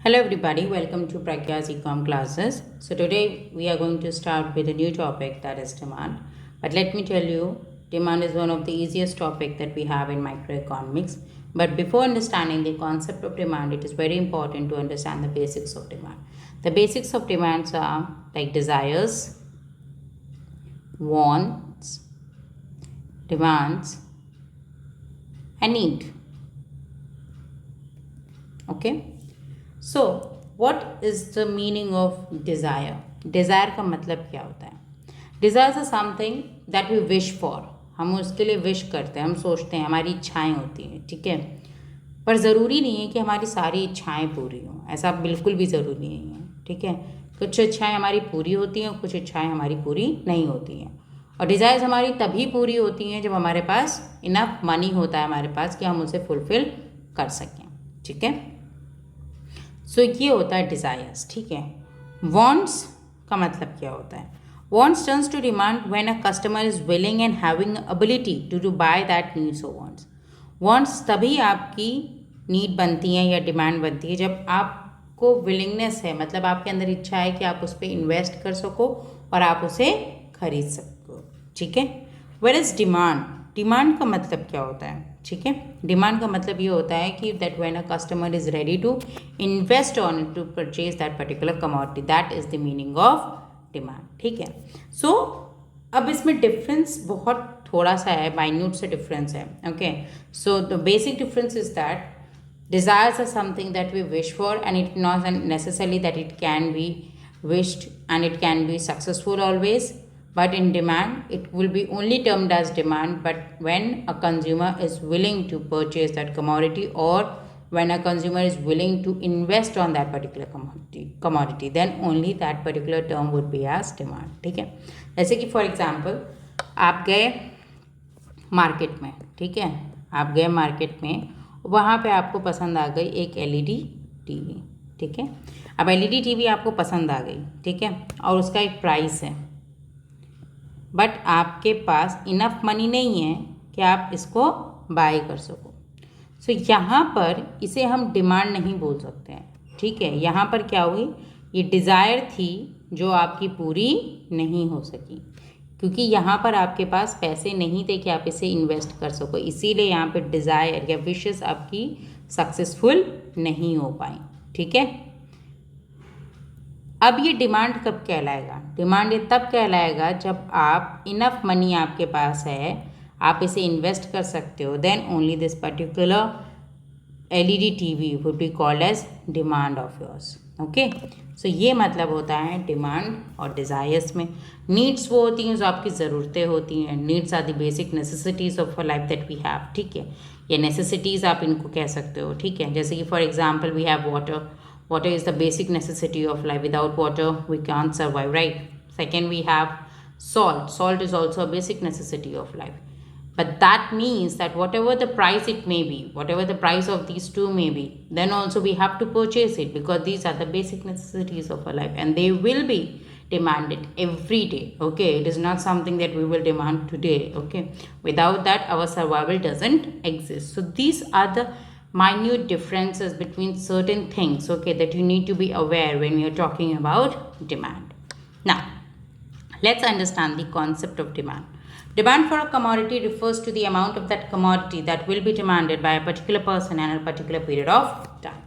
Hello everybody, welcome to Pragya's Ecom classes. So today we are going to start with a new topic, that is demand. But let me tell you, demand is one of the easiest topic that we have in microeconomics. But before understanding the concept of demand, it is very important to understand the basics of demand. The basics of demands are like desires, wants, demands, and need. Okay. So what is the meaning of desire? Desire का मतलब क्या होता है? Desire is something that we wish for. हम उसके लिए wish करते हैं, हम सोचते हैं, हमारी इच्छाएं होती हैं, ठीक है. पर ज़रूरी नहीं है कि हमारी सारी इच्छाएं पूरी हों, ऐसा बिल्कुल भी ज़रूरी नहीं है, ठीक है. कुछ इच्छाएं हमारी पूरी होती हैं और कुछ इच्छाएं हमारी पूरी नहीं होती हैं. और डिज़ायर्स हमारी तभी पूरी होती हैं जब हमारे पास इनफ मनी होता है हमारे पास कि हम उसे फुलफ़िल कर सकें, ठीक है. सो ये होता है डिज़ायर्स, ठीक है. वॉन्ट्स का मतलब क्या होता है? Wants turns to demand when a customer is willing and having ability to buy that needs और वॉन्ट्स. वॉन्ट्स तभी आपकी नीड बनती हैं या डिमांड बनती है जब आपको विलिंगनेस है, मतलब आपके अंदर इच्छा है कि आप उस पर इन्वेस्ट कर सको और आप उसे खरीद सको, ठीक है. Where is demand? डिमांड का मतलब क्या होता है? ठीक है. डिमांड का मतलब ये होता है कि that when a customer is ready to invest on to purchase that particular commodity, that is the meaning of demand, ठीक है. सो अब इसमें डिफरेंस बहुत थोड़ा सा है, माइन्यूट से डिफरेंस है. Okay. So the basic difference is that desires are something that we wish for, and it's not necessarily that it can be wished and it can be successful always. But in demand, it will be only termed as demand, but when a consumer is willing to purchase that commodity, or when a consumer is willing to invest on that particular commodity, then only that particular term would be as demand, ठीक है. जैसे कि for example आप गए market में, ठीक है. आप गए मार्केट में, वहाँ पे आपको पसंद आ गई एक एलईडी टीवी, ठीक है. अब एलईडी टीवी आपको पसंद आ गई, ठीक है, और उसका एक प्राइस है, बट आपके पास इनफ मनी नहीं है कि आप इसको बाय कर सको. सो यहाँ पर इसे हम डिमांड नहीं बोल सकते हैं, ठीक है. यहाँ पर क्या हुई? ये डिज़ायर थी जो आपकी पूरी नहीं हो सकी, क्योंकि यहाँ पर आपके पास पैसे नहीं थे कि आप इसे इन्वेस्ट कर सको, इसीलिए यहाँ पे डिज़ायर या विशेस आपकी सक्सेसफुल नहीं हो पाई, ठीक है. अब ये डिमांड कब कहलाएगा? डिमांड ये तब कहलाएगा जब आप इनफ मनी आपके पास है, आप इसे इन्वेस्ट कर सकते हो, then only this particular LED TV would be called as demand of yours. Okay. So ये मतलब होता है डिमांड और डिज़ायर्स में. नीड्स वो होती हैं जो आपकी ज़रूरतें होती हैं. Needs are the basic necessities of a life that we have, ठीक है. ये नेसेसिटीज़ आप इनको कह सकते हो, ठीक है. जैसे कि for example we have water. Water is the basic necessity of life. Without water, we can't survive, right? Second, we have salt. Salt is also a basic necessity of life. But that means that whatever the price it may be, whatever the price of these two may be, then also we have to purchase it, because these are the basic necessities of our life, and they will be demanded every day. Okay, it is not something that we will demand today. Okay, without that, our survival doesn't exist. So these are the minute differences between certain things, okay, that you need to be aware when we are talking about demand. Now, let's understand the concept of demand. Demand for a commodity refers to the amount of that commodity that will be demanded by a particular person in a particular period of time.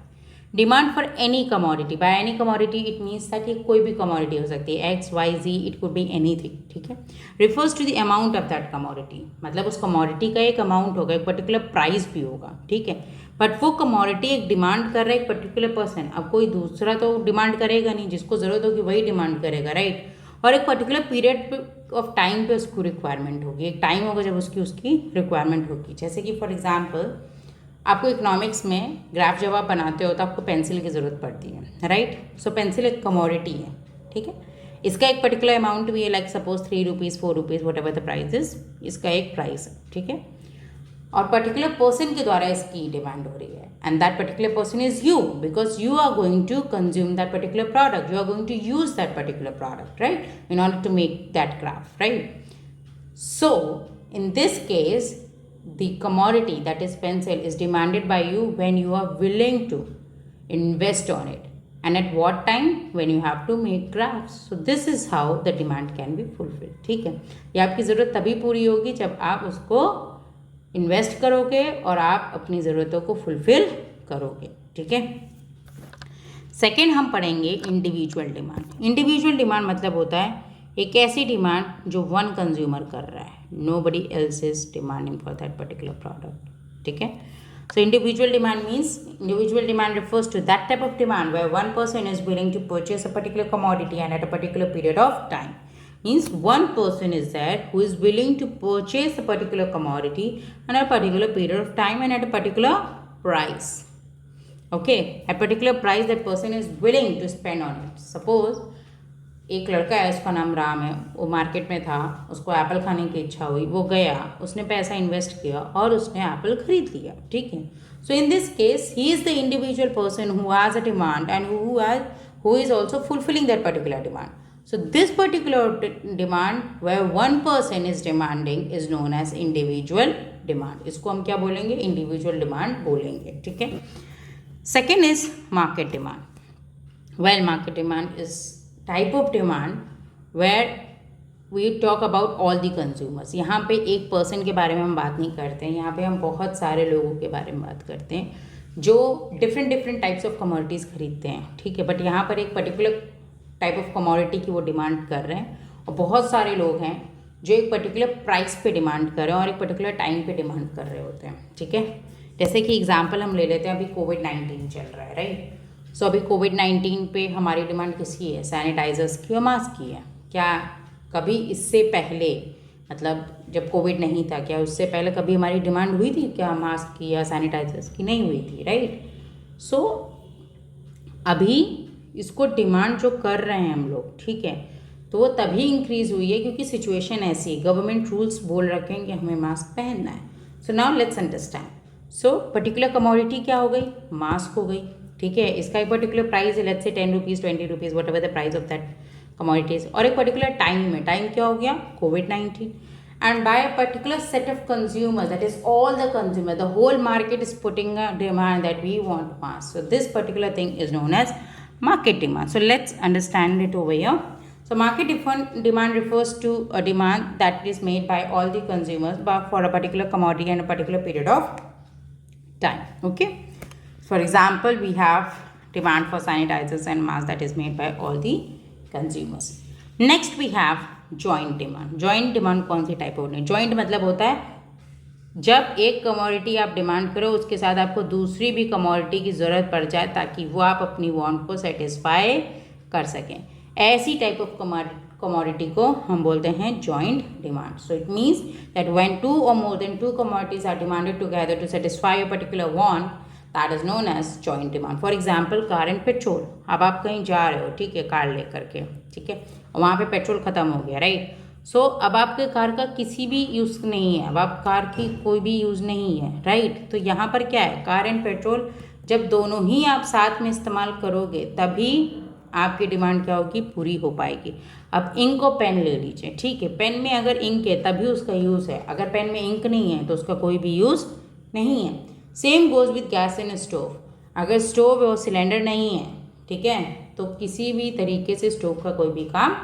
Demand for any commodity, by any commodity it means that ये कोई भी commodity हो सकती है, x, y, z, it could be anything, ठीक है. refers to the amount of that commodity, मतलब उस commodity का एक amount होगा, एक particular price भी होगा, ठीक है. बट वो कमोडिटी एक डिमांड कर रहा है एक पर्टिकुलर पर्सन. अब कोई दूसरा तो डिमांड करेगा नहीं, जिसको ज़रूरत होगी वही डिमांड करेगा, राइट. और एक पर्टिकुलर पीरियड ऑफ टाइम पे उसको रिक्वायरमेंट होगी, एक टाइम होगा जब उसकी रिक्वायरमेंट होगी. जैसे कि फॉर एग्जांपल आपको इकोनॉमिक्स में ग्राफ जब आप बनाते हो तो आपको पेंसिल की ज़रूरत पड़ती है, राइट. सो पेंसिल एक कमोडिटी है, ठीक है. इसका एक पर्टिकुलर अमाउंट भी है, like suppose 3 rupees 4 rupees whatever the price is, इसका एक प्राइस है, ठीक है. और पर्टिकुलर पर्सन के द्वारा इसकी डिमांड हो रही है, and that particular person is you, because you are going to consume that particular product, you are going to use that particular product, right, in order to make that craft, right. So in this case the commodity, that is pencil, is demanded by you when you are willing to invest on it, and at what time, when you have to make graphs. So this is how the demand can be fulfilled. ठीक है, ये आपकी ज़रूरत तभी पूरी होगी जब आप उसको इन्वेस्ट करोगे और आप अपनी ज़रूरतों को फुलफिल करोगे. ठीक है. सेकेंड हम पढ़ेंगे इंडिविजुअल डिमांड. इंडिविजुअल डिमांड मतलब होता है एक ऐसी डिमांड जो वन कंज्यूमर कर रहा है, nobody else is demanding for that particular product. ठीक है. So individual demand means, individual demand refers to that type of demand where one person is willing to purchase a particular commodity and at a particular period of time. Means one person is there who is willing to purchase a particular commodity and at a particular period of time and at a particular price. Okay, at particular price that person is willing to spend on it. Suppose एक लड़का है, उसका नाम राम है, वो market में था, उसको एप्पल खाने की इच्छा हुई, वो गया, उसने पैसा इन्वेस्ट किया और उसने एप्पल खरीद लिया. ठीक है. So in this case he is the individual person who has a demand and who is also fulfilling that particular demand. So this particular demand where one person is demanding is known as individual demand. इसको हम क्या बोलेंगे? Individual demand बोलेंगे. ठीक है. Second is market demand. Well, market demand is type of demand where we talk about all the consumers. यहाँ पे एक पर्सन के बारे में हम बात नहीं करते हैं, यहाँ पे हम बहुत सारे लोगों के बारे में बात करते हैं जो डिफरेंट टाइप्स ऑफ कमोडिटीज़ खरीदते हैं. ठीक है. बट यहाँ पर एक पर्टिकुलर टाइप ऑफ कमोडिटी की वो डिमांड कर रहे हैं और बहुत सारे लोग हैं जो एक पर्टिकुलर प्राइस पे डिमांड कर रहे हैं और एक पर्टिकुलर टाइम पे डिमांड कर रहे होते हैं. ठीक है. जैसे कि एग्जाम्पल हम ले लेते हैं, अभी कोविड-19 चल रहा है, राइट. सो अभी कोविड-19 पे हमारी डिमांड किसकी है? सैनिटाइजर्स की और मास्क की है. क्या कभी इससे पहले, मतलब जब कोविड नहीं था, क्या उससे पहले कभी हमारी डिमांड हुई थी क्या मास्क की या सैनिटाइजर्स की? नहीं हुई थी, राइट. सो अभी इसको डिमांड जो कर रहे हैं हम लोग, ठीक है, तो वो तभी इंक्रीज़ हुई है क्योंकि सिचुएशन ऐसी है, गवर्नमेंट रूल्स बोल रखे हैं कि हमें मास्क पहनना है. So now let's understand. So particular commodity क्या हो गई? मास्क हो गई. ठीक है. इसका एक पर्टिकुलर प्राइस है, let's say 10 rupees 20 rupees whatever the price of that commodities. और एक पर्टिकुलर टाइम में, टाइम क्या हो गया? कोविड-19. And by a particular set of consumers, that is all the consumer, the whole market is putting a demand that we want mask. So this particular thing is known as market demand. So let's understand it over here. So market demand refers to a demand that is made by all the consumers for a particular commodity and a particular period of time. Okay. For example, we have demand for sanitizers and masks that is made by all the consumers. Next we have joint demand. Joint demand कौन सी type होती है? Joint मतलब होता है जब एक commodity आप demand करो उसके साथ आपको दूसरी भी कमोडिटी की ज़रूरत पड़ जाए ताकि वो आप अपनी वांट को सेटिस्फाई कर सकें. ऐसी टाइप ऑफ कमोडिटी को हम बोलते हैं joint demand. So it means that when 2 or more than 2 commodities are demanded together to satisfy a particular want, that is known as joint demand. For example, car and petrol. अब आप कहीं जा रहे हो, ठीक है, कार लेकर के, ठीक है, और वहाँ पे पेट्रोल ख़त्म हो गया, राइट. सो अब आपके कार का किसी भी यूज़ नहीं है, अब आप कार की कोई भी यूज़ नहीं है, राइट. तो यहाँ पर क्या है? कार एंड पेट्रोल जब दोनों ही आप साथ में इस्तेमाल करोगे तभी आपकी डिमांड क्या होगी? पूरी हो पाएगी. अब इंक और पेन ले लीजिए, ठीक है. पेन में अगर इंक है तभी उसका यूज़ है, अगर पेन में इंक नहीं है तो उसका कोई भी यूज़ नहीं है. Same goes with gas and stove. अगर स्टोव और सिलेंडर नहीं है, ठीक है, तो किसी भी तरीके से स्टोव का कोई भी काम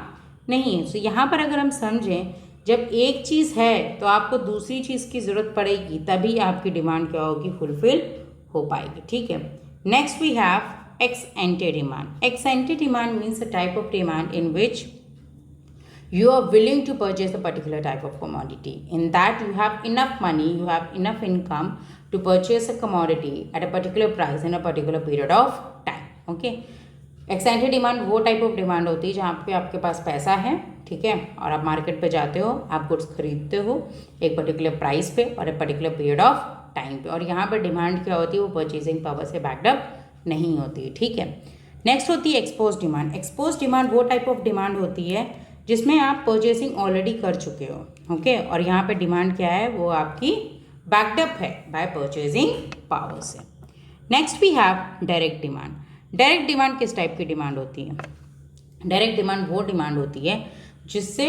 नहीं है. सो यहाँ पर अगर हम समझें, जब एक चीज़ है तो आपको दूसरी चीज़ की ज़रूरत पड़ेगी तभी आपकी डिमांड क्या होगी? फुलफिल हो पाएगी. ठीक है. Next we have ex ante demand. Ex ante demand means a type of demand in which you are willing to purchase a particular type of commodity. In that you have enough money, you have enough income to purchase a commodity at a particular price in a particular period of time. Okay. X ante demand वो type of demand होती है जहाँ पे आपके पास पैसा है, ठीक है, और आप मार्केट पे जाते हो, आप गुड्स खरीदते हो एक पर्टिकुलर प्राइस पे और एक पर्टिकुलर पीरियड ऑफ टाइम पे, और यहाँ पर डिमांड क्या होती है? वो परचेजिंग पावर से बैकअप नहीं होती है. ठीक है. नेक्स्ट होती है एक्सपोज डिमांड. एक्सपोज डिमांड वो टाइप ऑफ डिमांड होती है जिसमें आप परचेसिंग ऑलरेडी कर चुके हो, ओके, और यहाँ पे डिमांड क्या है? वो आपकी बैकअप है बाय परचेजिंग पावर से. Next we have direct demand. Direct demand किस टाइप की डिमांड होती है? डायरेक्ट डिमांड वो डिमांड होती है जिससे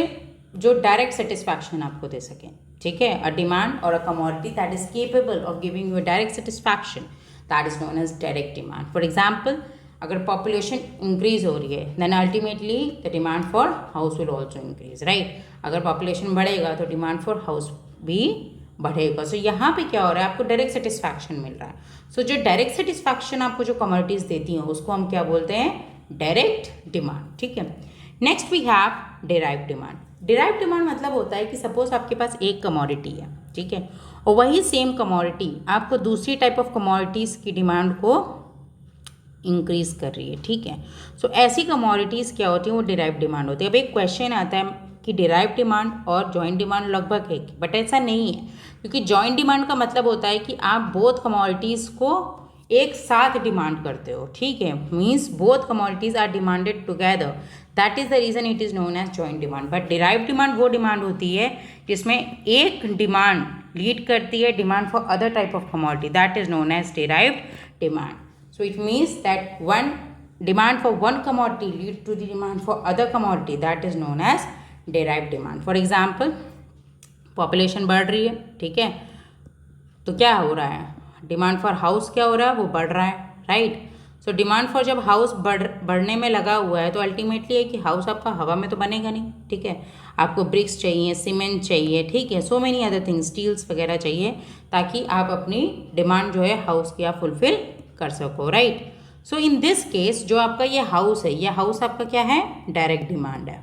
जो डायरेक्ट सेटिस्फैक्शन आपको दे सकें. ठीक है. अ डिमांड और a commodity that is capable of giving you direct satisfaction. That is known as direct demand. For example, अगर पॉपुलेशन इंक्रीज हो रही है then ultimately the demand for house will also increase, right. अगर population बढ़ेगा तो demand for house भी बढ़ेगा. सो यहाँ पे क्या हो रहा है, आपको डायरेक्ट सेटिस्फैक्शन मिल रहा है. सो जो डायरेक्ट सेटिस्फैक्शन आपको जो कमोडिटीज़ देती हैं उसको हम क्या बोलते हैं, डायरेक्ट डिमांड. ठीक है. Next we have derive demand. Derive demand मतलब होता है कि सपोज आपके पास एक कमोडिटी है, ठीक है, और वही सेम कमोडिटी आपको दूसरी टाइप ऑफ कमोडिटीज़ की डिमांड को इंक्रीज कर रही है. ठीक है. सो ऐसी कमोडिटीज़ क्या होती हैं, वो डिराइव डिमांड होती है. अब एक क्वेश्चन आता है कि डिराइव डिमांड और जॉइंट डिमांड लगभग है, बट ऐसा नहीं है, क्योंकि जॉइंट डिमांड का मतलब होता है कि आप बोथ कमोडिटीज़ को एक साथ डिमांड करते हो. ठीक है. Means both commodities are demanded together. That is the reason it is known as joint demand. But derive demand वो डिमांड होती है जिसमें एक डिमांड लीड करती है demand for other type of commodity. That is known as derived demand. So it means that one demand for one commodity leads to the demand for other commodity, that is known as derived demand. For example, population बढ़ रही है, ठीक है, तो क्या हो रहा है, डिमांड फॉर हाउस क्या हो रहा है, वो बढ़ रहा है, राइट. सो डिमांड फॉर जब हाउस बढ़ने में लगा हुआ है तो अल्टीमेटली है कि हाउस आपका हवा में तो बनेगा नहीं. ठीक है. आपको ब्रिक्स चाहिए, सीमेंट चाहिए, ठीक है, so many other things, steels वगैरह चाहिए ताकि आप अपनी डिमांड जो है हाउस की आप फुलफिल कर सको, right. So in this case जो आपका ये हाउस है, ये हाउस आपका क्या है, डायरेक्ट डिमांड है,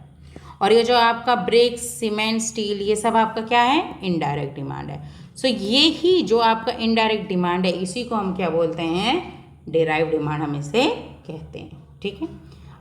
और ये जो आपका ब्रिक्स, सीमेंट, स्टील, ये सब आपका क्या है, इनडायरेक्ट डिमांड है. सो ये ही जो आपका इनडायरेक्ट डिमांड है इसी को हम क्या बोलते हैं, डिराइव डिमांड हम इसे कहते हैं. ठीक है.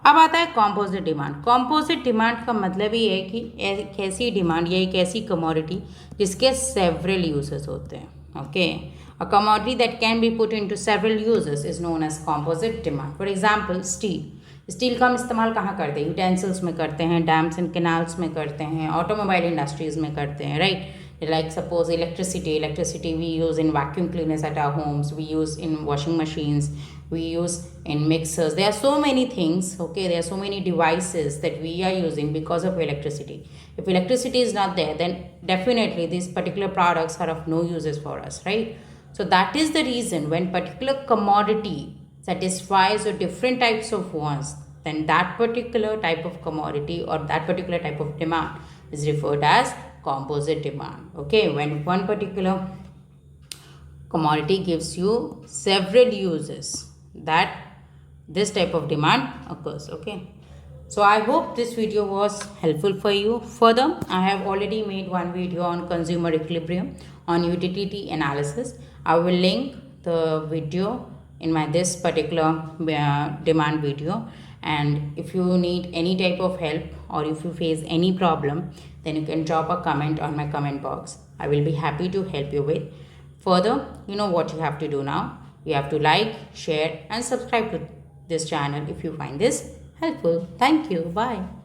अब आता है कॉम्पोजिट डिमांड. कॉम्पोजिट डिमांड का मतलब ये है कि एक ऐसी डिमांड या एक ऐसी कमोडिटी जिसके सेवरल यूजेस होते हैं. Okay. A commodity that can be put into several uses is known as composite demand. For example, steel. Steel का हम इस्तेमाल कहाँ करते हैं, यूटेंसिल्स में करते हैं, डैम्स एंड कैनाल्स में करते हैं, ऑटोमोबाइल इंडस्ट्रीज में करते हैं, right. Like suppose electricity we use in vacuum cleaners at our homes, we use in washing machines, we use in mixers. There are so many things, okay, there are so many devices that we are using because of electricity. If electricity is not there, then definitely these particular products are of no uses for us, right. So that is the reason when particular commodity satisfies the different types of wants, then that particular type of commodity or that particular type of demand is referred as composite demand. Okay, when one particular commodity gives you several uses, that this type of demand occurs. Okay, so I hope this video was helpful for you. Further, I have already made one video on consumer equilibrium, on utility analysis. I will link the video in my this particular demand video, and if you need any type of help or if you face any problem, then you can drop a comment on my comment box. I will be happy to help you with. Further, you know what you have to do now. You have to like, share and subscribe to this channel if you find this helpful. Thank you. Bye.